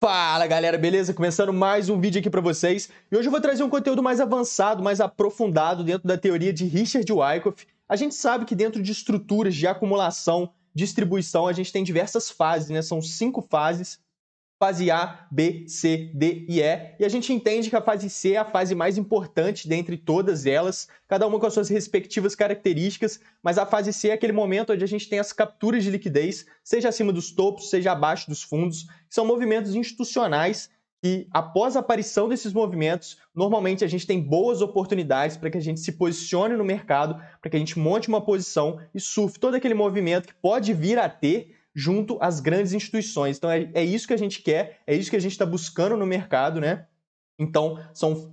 Fala galera, beleza? Começando mais um vídeo aqui para vocês. E hoje eu vou trazer um conteúdo mais avançado, mais aprofundado dentro da teoria de Richard Wyckoff. A gente sabe que dentro de estruturas de acumulação, distribuição, a gente tem diversas fases, né? São 5 fases. Fase A, B, C, D e E. E a gente entende que a fase C é a fase mais importante dentre todas elas, cada uma com as suas respectivas características, mas a fase C é aquele momento onde a gente tem as capturas de liquidez, seja acima dos topos, seja abaixo dos fundos. São movimentos institucionais e, após a aparição desses movimentos, normalmente a gente tem boas oportunidades para que a gente se posicione no mercado, para que a gente monte uma posição e surfe todo aquele movimento que pode vir a ter junto às grandes instituições. Então é isso que a gente quer, é isso que a gente está buscando no mercado, né? Então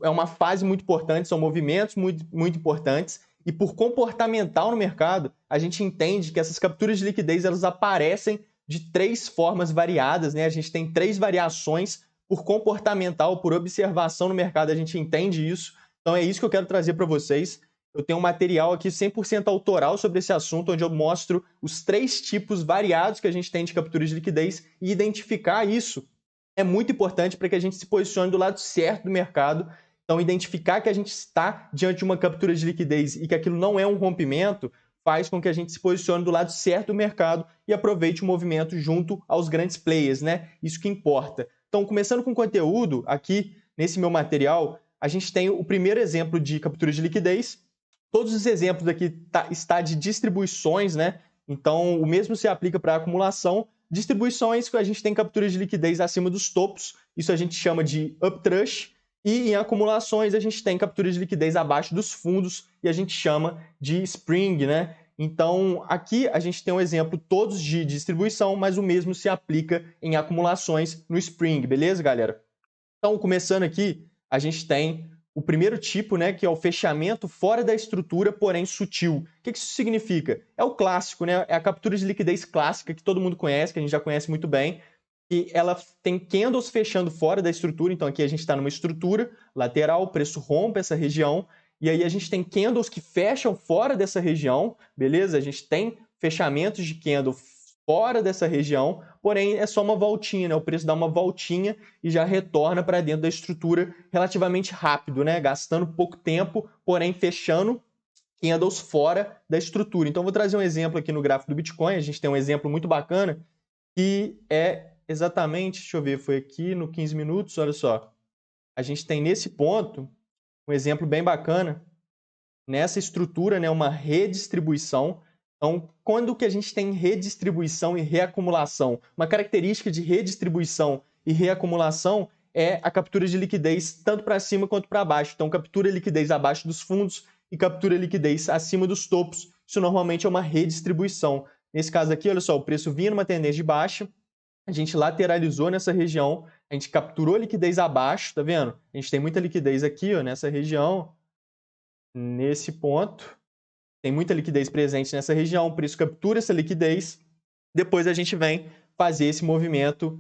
é uma fase muito importante, são movimentos muito importantes, e por comportamental no mercado, a gente entende que essas capturas de liquidez elas aparecem de 3 formas variadas, né? A gente tem 3 variações por comportamental, por observação no mercado, a gente entende isso. Então é isso que eu quero trazer para vocês. Eu tenho um material aqui 100% autoral sobre esse assunto, onde eu mostro os 3 tipos variados que a gente tem de capturas de liquidez, e identificar isso é muito importante para que a gente se posicione do lado certo do mercado. Então, identificar que a gente está diante de uma captura de liquidez e que aquilo não é um rompimento faz com que a gente se posicione do lado certo do mercado e aproveite o movimento junto aos grandes players, né? Isso que importa. Então, começando com o conteúdo, aqui nesse meu material, a gente tem o primeiro exemplo de captura de liquidez. Todos os exemplos aqui está de distribuições, né? Então, o mesmo se aplica para acumulação. Distribuições que a gente tem captura de liquidez acima dos topos, isso a gente chama de uptrust. E em acumulações a gente tem captura de liquidez abaixo dos fundos e a gente chama de spring, né? Então, aqui a gente tem um exemplo todos de distribuição, mas o mesmo se aplica em acumulações no spring, beleza, galera? Então, começando aqui, a gente tem o primeiro tipo, né, que é o fechamento fora da estrutura, porém sutil. O que isso significa? É o clássico, né? É a captura de liquidez clássica que todo mundo conhece, que a gente já conhece muito bem. E ela tem candles fechando fora da estrutura. Então aqui a gente está numa estrutura lateral, o preço rompe essa região. E aí a gente tem candles que fecham fora dessa região, beleza? A gente tem fechamentos de candle fora dessa região, porém é só uma voltinha, né? O preço dá uma voltinha e já retorna para dentro da estrutura relativamente rápido, né? Gastando pouco tempo, porém fechando candles fora da estrutura. Então vou trazer um exemplo aqui no gráfico do Bitcoin. A gente tem um exemplo muito bacana que é exatamente, deixa eu ver, foi aqui no 15 minutos, olha só. A gente tem nesse ponto um exemplo bem bacana. Nessa estrutura, né, uma redistribuição. Então, quando que a gente tem redistribuição e reacumulação? Uma característica de redistribuição e reacumulação é a captura de liquidez tanto para cima quanto para baixo. Então, captura liquidez abaixo dos fundos e captura liquidez acima dos topos. Isso normalmente é uma redistribuição. Nesse caso aqui, olha só, o preço vinha numa tendência de baixa, a gente lateralizou nessa região, a gente capturou liquidez abaixo, tá vendo? A gente tem muita liquidez aqui, ó, nessa região, nesse ponto. Tem muita liquidez presente nessa região, por isso captura essa liquidez. Depois a gente vem fazer esse movimento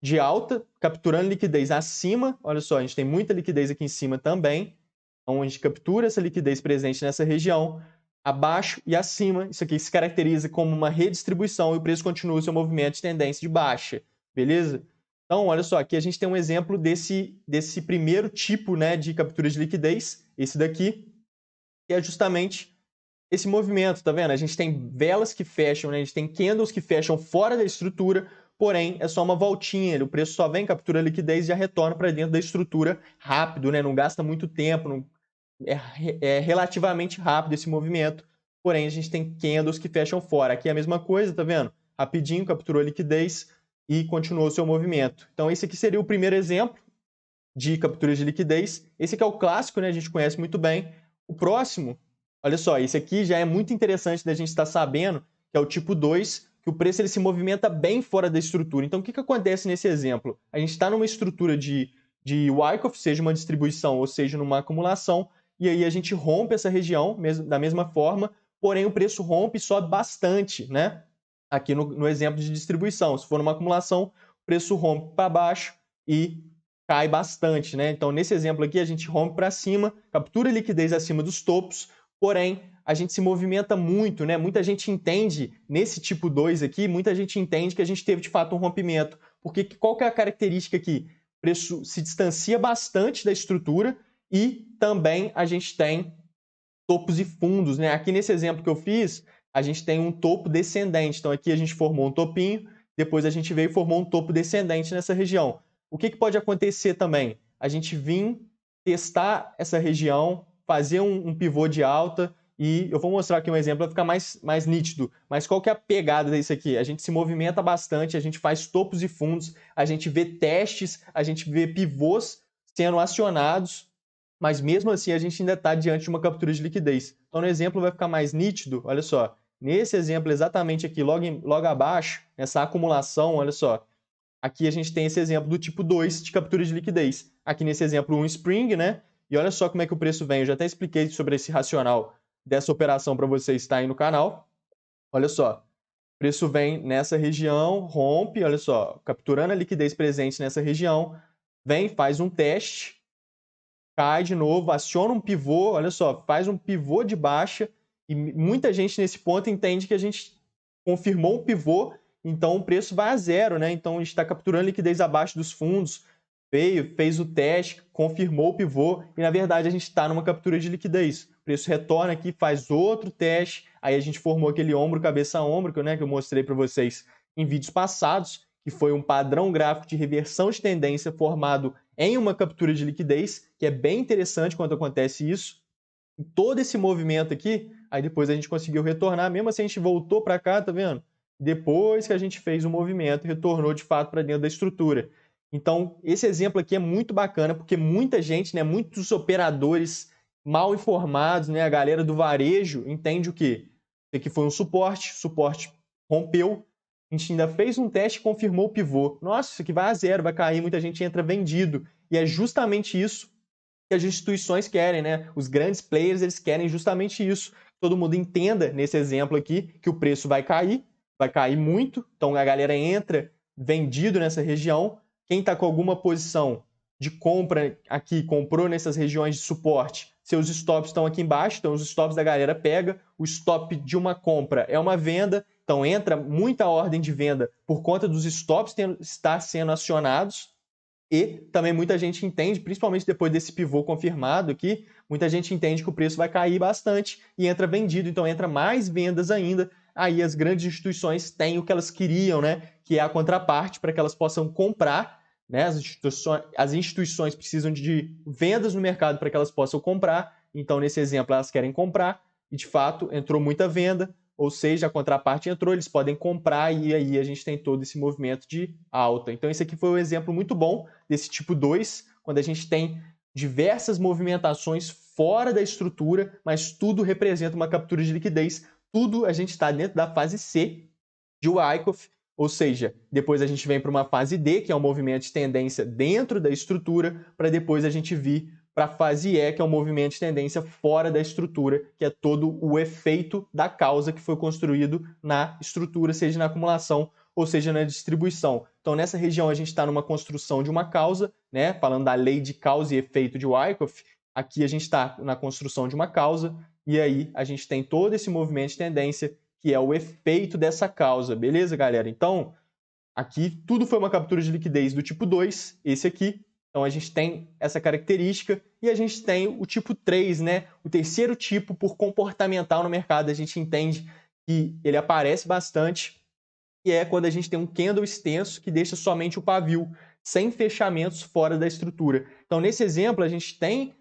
de alta, capturando liquidez acima. Olha só, a gente tem muita liquidez aqui em cima também. Então a gente captura essa liquidez presente nessa região, abaixo e acima. Isso aqui se caracteriza como uma redistribuição e o preço continua o seu movimento de tendência de baixa. Beleza? Então, olha só, aqui a gente tem um exemplo desse primeiro tipo, né, de captura de liquidez, esse daqui, que é justamente esse movimento, tá vendo? A gente tem velas que fecham, né? A gente tem candles que fecham fora da estrutura, porém é só uma voltinha, o preço só vem, captura a liquidez e já retorna para dentro da estrutura rápido, né? Não gasta muito tempo, é relativamente rápido esse movimento, porém a gente tem candles que fecham fora. Aqui é a mesma coisa, tá vendo? Rapidinho, capturou a liquidez e continuou o seu movimento. Então esse aqui seria o primeiro exemplo de captura de liquidez. Esse aqui é o clássico, né? A gente conhece muito bem. O próximo, olha só, esse aqui já é muito interessante da gente estar sabendo, que é o tipo 2, que o preço ele se movimenta bem fora da estrutura. Então, o que acontece nesse exemplo? A gente está numa estrutura de Wyckoff, seja uma distribuição ou seja numa acumulação, e aí a gente rompe essa região da mesma forma, porém o preço rompe e sobe bastante, né? Aqui no exemplo de distribuição. Se for numa acumulação, o preço rompe para baixo e cai bastante, né? Então, nesse exemplo aqui, a gente rompe para cima, captura liquidez acima dos topos, porém, a gente se movimenta muito, né? Muita gente entende, nesse tipo 2 aqui, muita gente entende que a gente teve, de fato, um rompimento. porque qual que é a característica aqui? O preço se distancia bastante da estrutura e também a gente tem topos e fundos, né? Aqui nesse exemplo que eu fiz, a gente tem um topo descendente. Então aqui a gente formou um topinho, depois a gente veio e formou um topo descendente nessa região. O que pode acontecer também? A gente vir testar essa região, fazer um pivô de alta, e eu vou mostrar aqui um exemplo para ficar mais nítido. Mas qual que é a pegada disso aqui? A gente se movimenta bastante, a gente faz topos e fundos, a gente vê testes, a gente vê pivôs sendo acionados, mas mesmo assim a gente ainda está diante de uma captura de liquidez. Então no exemplo vai ficar mais nítido, olha só. Nesse exemplo exatamente aqui, logo abaixo, nessa acumulação, olha só. Aqui a gente tem esse exemplo do tipo 2 de captura de liquidez. Aqui nesse exemplo, um spring, né? E olha só como é que o preço vem. Eu já até expliquei sobre esse racional dessa operação para você estar aí no canal. Olha só. O preço vem nessa região, rompe, olha só, capturando a liquidez presente nessa região, vem, faz um teste, cai de novo, aciona um pivô, olha só, faz um pivô de baixa, e muita gente nesse ponto entende que a gente confirmou um pivô, então o preço vai a zero, né? Então a gente está capturando liquidez abaixo dos fundos, veio, fez o teste, confirmou o pivô, e na verdade a gente está numa captura de liquidez. O preço retorna aqui, faz outro teste, aí a gente formou aquele ombro, cabeça a ombro, né, que eu mostrei para vocês em vídeos passados, que foi um padrão gráfico de reversão de tendência formado em uma captura de liquidez, que é bem interessante quando acontece isso. E todo esse movimento aqui, aí depois a gente conseguiu retornar, mesmo assim a gente voltou para cá, tá vendo? Depois que a gente fez o movimento, retornou de fato para dentro da estrutura. Então, esse exemplo aqui é muito bacana, porque muita gente, né, muitos operadores mal informados, né, a galera do varejo entende o quê? Isso aqui foi um suporte, o suporte rompeu, a gente ainda fez um teste e confirmou o pivô. Nossa, isso aqui vai a zero, vai cair, muita gente entra vendido. E é justamente isso que as instituições querem, né? Os grandes players, eles querem justamente isso. Todo mundo entenda, nesse exemplo aqui, que o preço vai cair muito. Então, a galera entra vendido nessa região. Quem está com alguma posição de compra aqui, comprou nessas regiões de suporte, seus stops estão aqui embaixo. Então, os stops da galera pega. O stop de uma compra é uma venda. Então, entra muita ordem de venda por conta dos stops estar sendo acionados. E também muita gente entende, principalmente depois desse pivô confirmado aqui, muita gente entende que o preço vai cair bastante e entra vendido, então entra mais vendas ainda. Aí as grandes instituições têm o que elas queriam, né? Que é a contraparte para que elas possam comprar, né? As instituições precisam de vendas no mercado para que elas possam comprar. Então, nesse exemplo, elas querem comprar e, de fato, entrou muita venda. Ou seja, a contraparte entrou, eles podem comprar e aí a gente tem todo esse movimento de alta. Então, esse aqui foi um exemplo muito bom desse tipo 2, quando a gente tem diversas movimentações fora da estrutura, mas tudo representa uma captura de liquidez. Tudo a gente está dentro da fase C de Wyckoff, ou seja, depois a gente vem para uma fase D, que é um movimento de tendência dentro da estrutura, para depois a gente vir para a fase E, que é um movimento de tendência fora da estrutura, que é todo o efeito da causa que foi construído na estrutura, seja na acumulação ou seja na distribuição. Então, nessa região, a gente está numa construção de uma causa, né? Falando da lei de causa e efeito de Wyckoff, aqui a gente está na construção de uma causa, e aí a gente tem todo esse movimento de tendência, que é o efeito dessa causa, beleza, galera? Então, aqui tudo foi uma captura de liquidez do tipo 2, esse aqui. Então, a gente tem essa característica e a gente tem o tipo 3, né? O terceiro tipo por comportamental no mercado. A gente entende que ele aparece bastante e é quando a gente tem um candle extenso que deixa somente o pavio, sem fechamentos fora da estrutura. Então, nesse exemplo, a gente tem,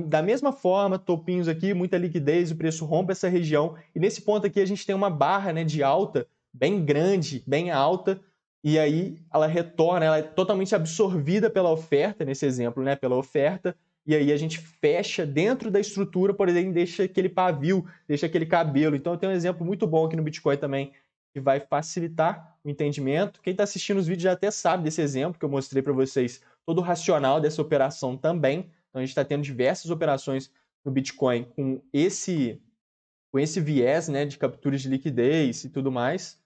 da mesma forma, topinhos aqui, muita liquidez, o preço rompe essa região. E nesse ponto aqui, a gente tem uma barra, né, de alta bem grande, bem alta, e aí ela retorna, ela é totalmente absorvida pela oferta, nesse exemplo, né, pela oferta, e aí a gente fecha dentro da estrutura, por exemplo, deixa aquele pavio, deixa aquele cabelo. Então eu tenho um exemplo muito bom aqui no Bitcoin também, que vai facilitar o entendimento. Quem está assistindo os vídeos já até sabe desse exemplo que eu mostrei para vocês, todo o racional dessa operação também. Então a gente está tendo diversas operações no Bitcoin com esse viés, né, de captura de liquidez e tudo mais.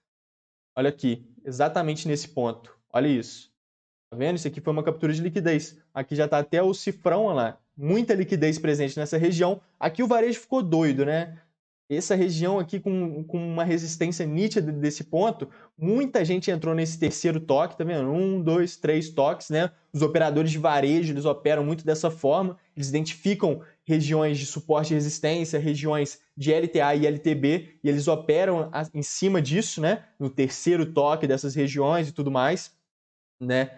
Olha aqui, exatamente nesse ponto. Olha isso. Tá vendo? Isso aqui foi uma captura de liquidez. Aqui já está até o cifrão, olha lá. Muita liquidez presente nessa região. Aqui o varejo ficou doido, né? essa região aqui com uma resistência nítida desse ponto, muita gente entrou nesse terceiro toque, tá vendo? 1, 2, 3 toques, né? Os operadores de varejo, eles operam muito dessa forma, eles identificam regiões de suporte e resistência, regiões de LTA e LTB, e eles operam em cima disso, né? No terceiro toque dessas regiões e tudo mais, né?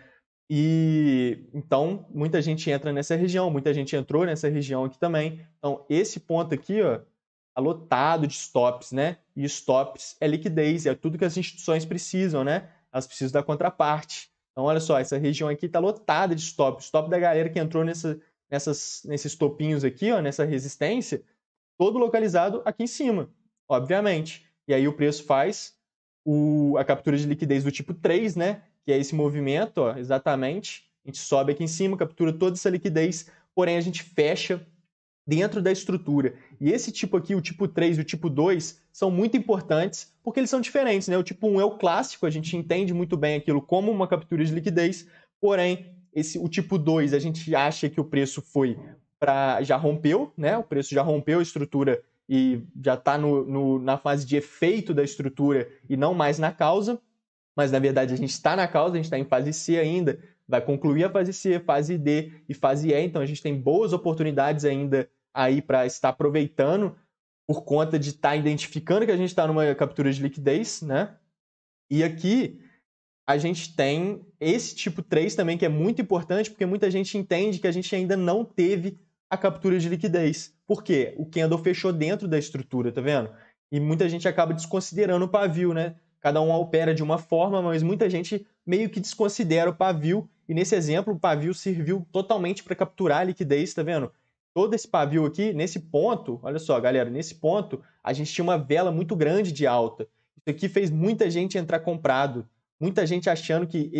E então muita gente entra nessa região, muita gente entrou nessa região aqui também. Então esse ponto aqui, ó, tá lotado de stops, né? E stops é liquidez, é tudo que as instituições precisam, né? Elas precisam da contraparte. Então olha só, essa região aqui tá lotada de stop, stop da galera que entrou nesses topinhos aqui, ó, nessa resistência, todo localizado aqui em cima, obviamente. E aí o preço faz a captura de liquidez do tipo 3, né? Que é esse movimento, ó, exatamente. A gente sobe aqui em cima, captura toda essa liquidez, porém a gente fecha dentro da estrutura. E esse tipo aqui, o tipo 3 e o tipo 2, são muito importantes porque eles são diferentes, né? O tipo 1 é o clássico, a gente entende muito bem aquilo como uma captura de liquidez, porém, o tipo 2, a gente acha que o preço foi já rompeu, né? O preço já rompeu a estrutura e já está na fase de efeito da estrutura e não mais na causa, mas na verdade a gente está na causa, a gente está em fase C ainda, vai concluir a fase C, fase D e fase E, então a gente tem boas oportunidades ainda aí para estar aproveitando por conta de estar identificando que a gente está numa captura de liquidez, né? E aqui a gente tem esse tipo 3 também, que é muito importante, porque muita gente entende que a gente ainda não teve a captura de liquidez. Por quê? O candle fechou dentro da estrutura, tá vendo? E muita gente acaba desconsiderando o pavio, né? Cada um opera de uma forma, mas muita gente meio que desconsidera o pavio. E nesse exemplo, o pavio serviu totalmente para capturar a liquidez, tá vendo? Todo esse pavio aqui, nesse ponto, olha só, galera, nesse ponto, a gente tinha uma vela muito grande de alta. Isso aqui fez muita gente entrar comprado, muita gente achando que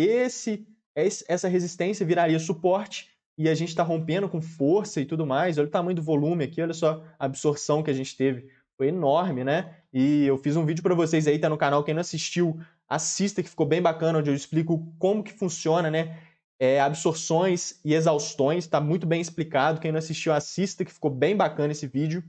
essa resistência viraria suporte e a gente está rompendo com força e tudo mais. Olha o tamanho do volume aqui, olha só a absorção que a gente teve. Foi enorme, né? E eu fiz um vídeo para vocês aí, tá no canal. Quem não assistiu, assista, que ficou bem bacana, onde eu explico como que funciona, né? Absorções e exaustões, tá muito bem explicado. Quem não assistiu, assista, que ficou bem bacana esse vídeo.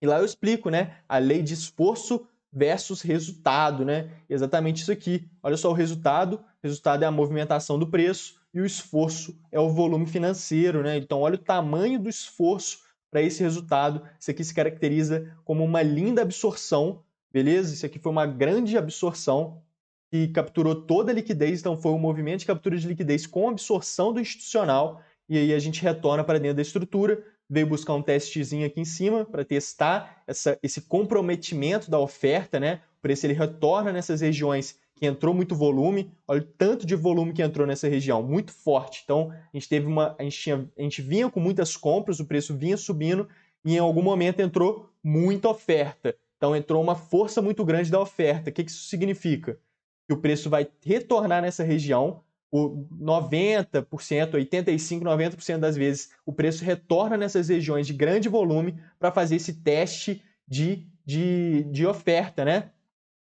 E lá eu explico, né? A lei de esforço versus resultado, né? Exatamente isso aqui. Olha só o resultado. O resultado é a movimentação do preço e o esforço é o volume financeiro, né? Então, olha o tamanho do esforço para esse resultado. Isso aqui se caracteriza como uma linda absorção, beleza? Isso aqui foi uma grande absorção que capturou toda a liquidez, então foi um movimento de captura de liquidez com absorção do institucional, e aí a gente retorna para dentro da estrutura, veio buscar um testezinho aqui em cima para testar esse comprometimento da oferta, né? O preço ele retorna nessas regiões que entrou muito volume, olha o tanto de volume que entrou nessa região, muito forte. Então, a gente vinha com muitas compras, o preço vinha subindo e em algum momento entrou muita oferta. Então, entrou uma força muito grande da oferta. O que isso significa? Que o preço vai retornar nessa região, por 90%, 85%, 90% das vezes, o preço retorna nessas regiões de grande volume para fazer esse teste de oferta, né?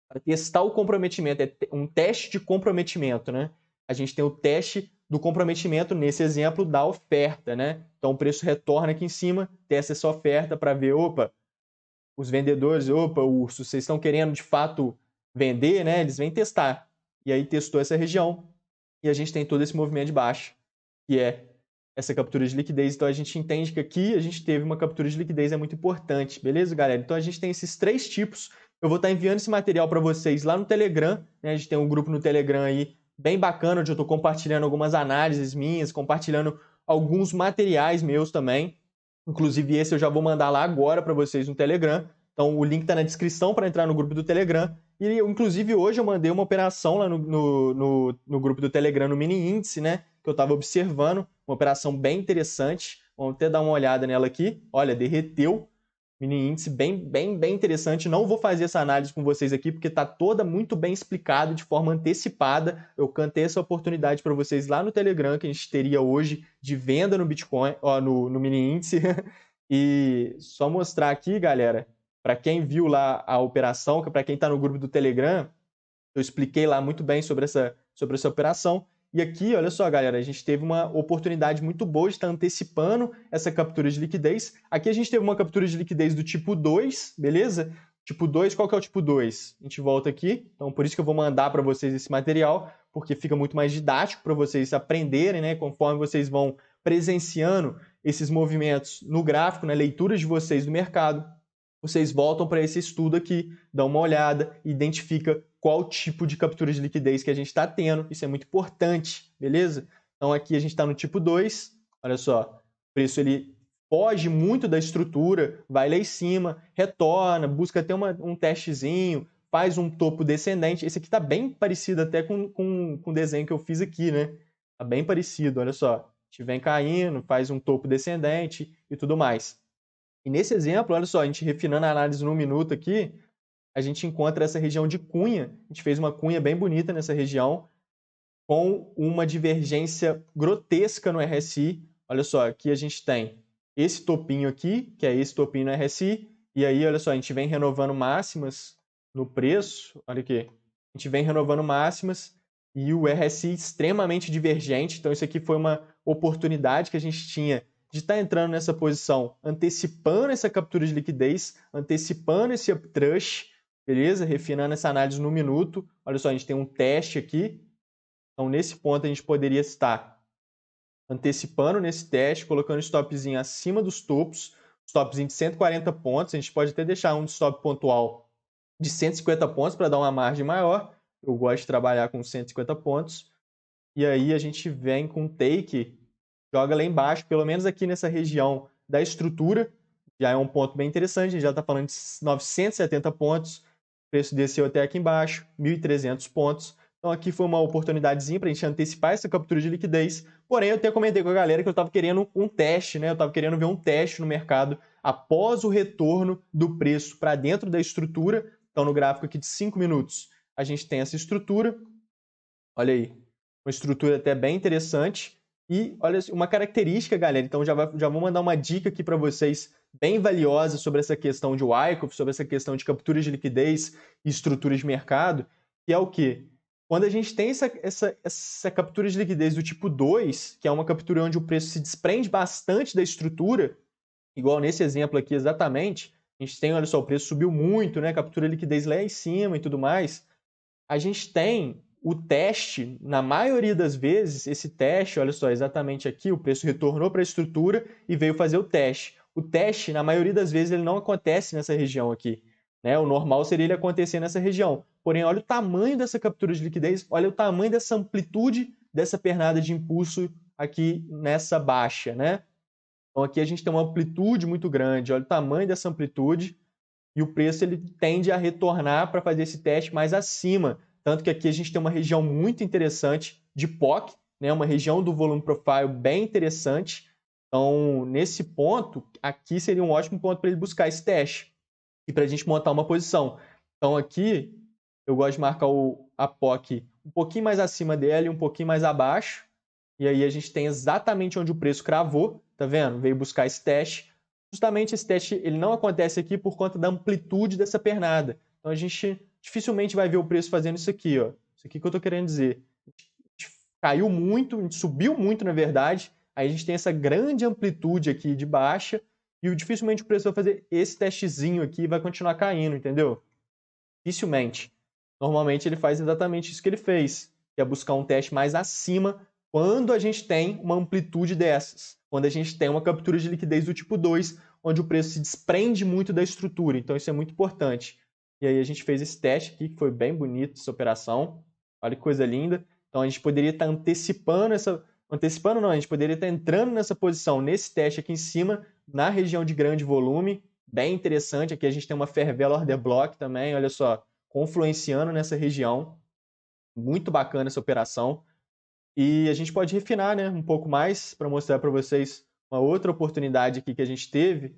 Para testar o comprometimento, é um teste de comprometimento, né? A gente tem o teste do comprometimento, nesse exemplo, da oferta, né? Então o preço retorna aqui em cima, testa essa oferta para ver, opa, os vendedores, opa, Urso, vocês estão querendo de fato vender, né? Eles vêm testar. E aí testou essa região e a gente tem todo esse movimento de baixa, que é essa captura de liquidez. Então a gente entende que aqui a gente teve uma captura de liquidez, é muito importante, beleza, galera? Então a gente tem esses 3 tipos. Eu vou estar enviando esse material para vocês lá no Telegram, né? A gente tem um grupo no Telegram aí bem bacana, onde eu estou compartilhando algumas análises minhas, compartilhando alguns materiais meus também. Inclusive, esse eu já vou mandar lá agora para vocês no Telegram. Então, o link está na descrição para entrar no grupo do Telegram. E, inclusive, hoje eu mandei uma operação lá no grupo do Telegram, no mini índice, né? Que eu estava observando. Uma operação bem interessante. Vamos até dar uma olhada nela aqui. Olha, derreteu. Mini índice bem interessante. Não vou fazer essa análise com vocês aqui, porque está toda muito bem explicada de forma antecipada. Eu cantei essa oportunidade para vocês lá no Telegram, que a gente teria hoje de venda no Bitcoin, ó, no mini índice. E só mostrar aqui, galera, para quem viu lá a operação, que para quem está no grupo do Telegram, eu expliquei lá muito bem sobre essa operação. E aqui, olha só, galera, a gente teve uma oportunidade muito boa de estar antecipando essa captura de liquidez. Aqui a gente teve uma captura de liquidez do tipo 2, beleza? Tipo 2, qual que é o tipo 2? A gente volta aqui, então por isso que eu vou mandar para vocês esse material, porque fica muito mais didático para vocês aprenderem, né? Conforme vocês vão presenciando esses movimentos no gráfico, na leitura de vocês do mercado, vocês voltam para esse estudo aqui, dão uma olhada, identifica qual tipo de captura de liquidez que a gente está tendo, isso é muito importante, beleza? Então aqui a gente está no tipo 2, olha só, o preço ele foge muito da estrutura, vai lá em cima, retorna, busca até um testezinho, faz um topo descendente. Esse aqui está bem parecido até com o desenho que eu fiz aqui, né? Está bem parecido, olha só. A gente vem caindo, faz um topo descendente e tudo mais. E nesse exemplo, olha só, a gente refinando a análise no minuto aqui, a gente encontra essa região de cunha. A gente fez uma cunha bem bonita nessa região, com uma divergência grotesca no RSI. Olha só, aqui a gente tem esse topinho aqui, que é esse topinho no RSI, e aí, olha só, a gente vem renovando máximas no preço, olha aqui, a gente vem renovando máximas e o RSI extremamente divergente, então isso aqui foi uma oportunidade que a gente tinha de estar entrando nessa posição, antecipando essa captura de liquidez, antecipando esse uptrush, beleza? Refinando essa análise no minuto, olha só, a gente tem um teste aqui, então nesse ponto a gente poderia estar antecipando nesse teste, colocando o stopzinho acima dos topos, stopzinho de 140 pontos, a gente pode até deixar um stop pontual de 150 pontos para dar uma margem maior, eu gosto de trabalhar com 150 pontos, e aí a gente vem com take, joga lá embaixo, pelo menos aqui nessa região da estrutura, já é um ponto bem interessante, a gente já está falando de 970 pontos, o preço desceu até aqui embaixo, 1.300 pontos, então aqui foi uma oportunidadezinha para a gente antecipar essa captura de liquidez, porém eu até comentei com a galera que eu estava querendo um teste, né? Eu estava querendo ver um teste no mercado após o retorno do preço para dentro da estrutura. Então no gráfico aqui de 5 minutos a gente tem essa estrutura, olha aí, uma estrutura até bem interessante e olha uma característica, galera, então já vou mandar uma dica aqui para vocês bem valiosa sobre essa questão de Wyckoff, sobre essa questão de captura de liquidez e estruturas de mercado, que é o quê? Quando a gente tem essa captura de liquidez do tipo 2, que é uma captura onde o preço se desprende bastante da estrutura, igual nesse exemplo aqui exatamente, a gente tem, olha só, o preço subiu muito, né? Captura de liquidez lá em cima e tudo mais. A gente tem o teste, na maioria das vezes, esse teste, olha só, exatamente aqui, o preço retornou para a estrutura e veio fazer o teste. O teste, na maioria das vezes, ele não acontece nessa região aqui. Né? O normal seria ele acontecer nessa região. Porém, olha o tamanho dessa captura de liquidez, olha o tamanho dessa amplitude dessa pernada de impulso aqui nessa baixa. Né? Então aqui a gente tem uma amplitude muito grande, olha o tamanho dessa amplitude e o preço ele tende a retornar para fazer esse teste mais acima. Tanto que aqui a gente tem uma região muito interessante de POC, né? Uma região do volume profile bem interessante. Então, nesse ponto, aqui seria um ótimo ponto para ele buscar esse teste e para a gente montar uma posição. Então, aqui eu gosto de marcar a POC um pouquinho mais acima dela e um pouquinho mais abaixo. E aí a gente tem exatamente onde o preço cravou, tá vendo? Veio buscar esse teste. Justamente esse teste ele não acontece aqui por conta da amplitude dessa pernada. Então a gente dificilmente vai ver o preço fazendo isso aqui, ó. Isso aqui que eu estou querendo dizer. A gente caiu muito, a gente subiu muito, na verdade. Aí a gente tem essa grande amplitude aqui de baixa e dificilmente o preço vai fazer esse testezinho aqui e vai continuar caindo, entendeu? Dificilmente. Normalmente ele faz exatamente isso que ele fez, que é buscar um teste mais acima quando a gente tem uma amplitude dessas, quando a gente tem uma captura de liquidez do tipo 2, onde o preço se desprende muito da estrutura. Então isso é muito importante. E aí a gente fez esse teste aqui, que foi bem bonito essa operação. Olha que coisa linda. Então a gente poderia estar antecipando essa... Antecipando não, a gente poderia estar entrando nessa posição, nesse teste aqui em cima, na região de grande volume. Bem interessante. Aqui a gente tem uma Fair Value Order Block também, olha só, confluenciando nessa região. Muito bacana essa operação. E a gente pode refinar, né, um pouco mais para mostrar para vocês uma outra oportunidade aqui que a gente teve,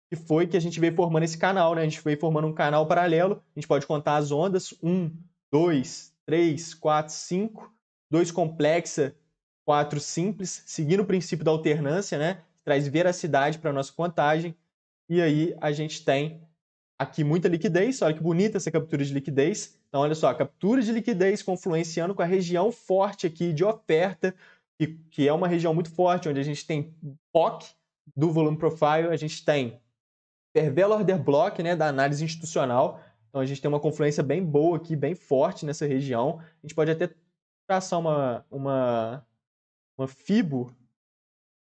que foi que a gente veio formando esse canal, né? A gente veio formando um canal paralelo. A gente pode contar as ondas: 1, 2, 3, 4, 5, 2 complexa, 4 simples, seguindo o princípio da alternância, né? Traz veracidade para a nossa contagem. E aí a gente tem aqui muita liquidez, olha que bonita essa captura de liquidez. Então, olha só, captura de liquidez confluenciando com a região forte aqui de oferta, que é uma região muito forte, onde a gente tem POC do volume profile, a gente tem Fair Value Order Block, né, da análise institucional. Então a gente tem uma confluência bem boa aqui, bem forte nessa região. A gente pode até traçar uma FIBO.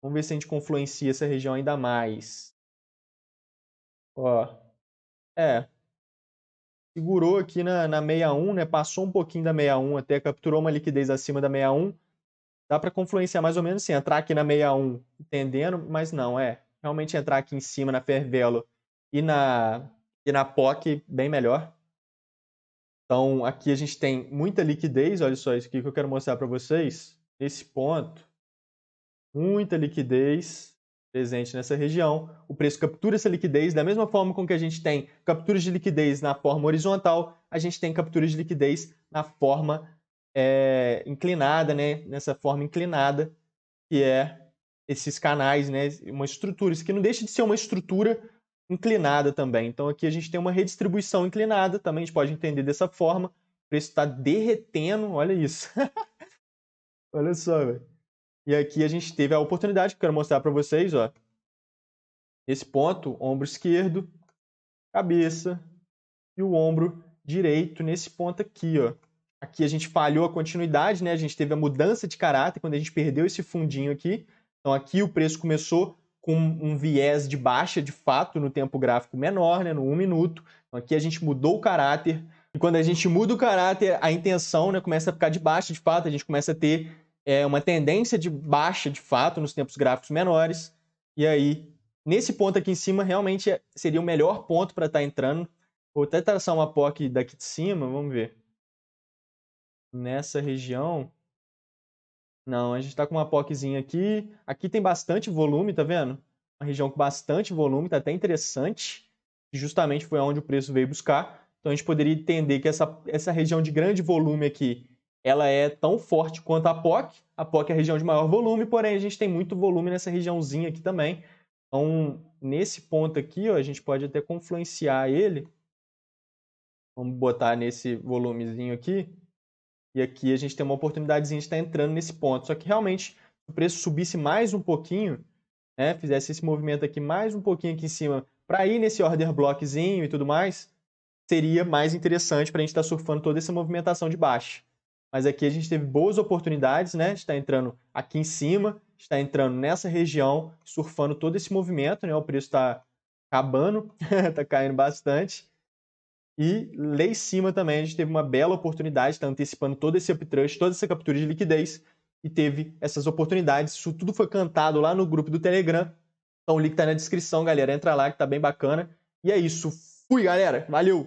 Vamos ver se a gente confluencia essa região ainda mais. Ó, segurou aqui na 61, né? Passou um pouquinho da 61, até capturou uma liquidez acima da 61. Dá para confluenciar mais ou menos assim, entrar aqui na 61 entendendo, mas não, realmente entrar aqui em cima na Fair Value e na POC bem melhor. Então aqui a gente tem muita liquidez, olha só isso aqui que eu quero mostrar para vocês. Esse ponto, muita liquidez presente nessa região. O preço captura essa liquidez da mesma forma com que a gente tem capturas de liquidez na forma horizontal, a gente tem capturas de liquidez na forma inclinada, né? Nessa forma inclinada, que é esses canais, né? Uma estrutura, isso que não deixa de ser uma estrutura inclinada também. Então aqui a gente tem uma redistribuição inclinada, também a gente pode entender dessa forma. O preço está derretendo, olha isso. Olha só, velho. E aqui a gente teve a oportunidade que eu quero mostrar para vocês, ó. Esse ponto, ombro esquerdo, cabeça e o ombro direito nesse ponto aqui, ó. Aqui a gente falhou a continuidade, né? A gente teve a mudança de caráter quando a gente perdeu esse fundinho aqui. Então aqui o preço começou com um viés de baixa, de fato, no tempo gráfico menor, né? No 1 minuto. Então aqui a gente mudou o caráter. E quando a gente muda o caráter, a intenção, né, começa a ficar de baixa, de fato. A gente começa a ter uma tendência de baixa, de fato, nos tempos gráficos menores. E aí, nesse ponto aqui em cima, realmente seria o melhor ponto para estar entrando. Vou até traçar uma POC daqui de cima, vamos ver. Nessa região... Não, a gente está com uma POCzinha aqui. Aqui tem bastante volume, tá vendo? Uma região com bastante volume, tá até interessante. Justamente foi onde o preço veio buscar. Então a gente poderia entender que essa região de grande volume aqui, ela é tão forte quanto a POC. A POC é a região de maior volume, porém a gente tem muito volume nessa regiãozinha aqui também. Então, nesse ponto aqui, ó, a gente pode até confluenciar ele. Vamos botar nesse volumezinho aqui. E aqui a gente tem uma oportunidadezinha de estar entrando nesse ponto. Só que realmente, se o preço subisse mais um pouquinho, né, fizesse esse movimento aqui mais um pouquinho aqui em cima, para ir nesse order blockzinho e tudo mais, seria mais interessante para a gente estar surfando toda essa movimentação de baixa. Mas aqui a gente teve boas oportunidades, né? Está entrando aqui em cima, está entrando nessa região, surfando todo esse movimento, né? O preço está acabando, está caindo bastante. E lá em cima também a gente teve uma bela oportunidade, está antecipando todo esse uptrust, toda essa captura de liquidez, e teve essas oportunidades. Isso tudo foi cantado lá no grupo do Telegram. Então o link está na descrição, galera. Entra lá que tá bem bacana. E é isso. Fui, galera. Valeu!